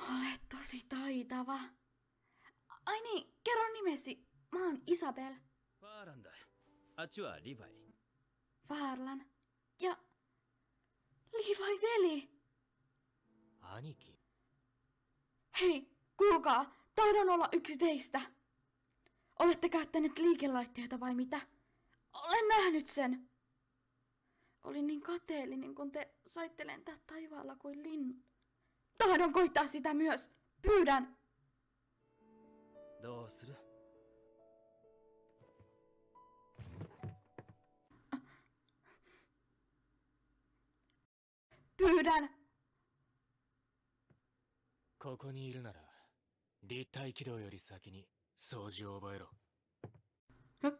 Olet tosi taitava. Ai niin, kerro nimesi. Mä oon Isabel. ファーランだ。あっちはリヴァイ。Vaarlan. Ja Levi veli. 兄貴。 Hei, kuulkaa, taidan olla yksi teistä. Olette käyttäneet liikelaitteita vai mitä? Olen nähnyt sen. Olin niin kateellinen, kun te saitte lentää taivaalla kuin linnut. Tahdon koittaa sitä myös. Pyydän. どうする？ Pyydän. ここにいるなら、立体軌道より先に掃除を覚えろ。え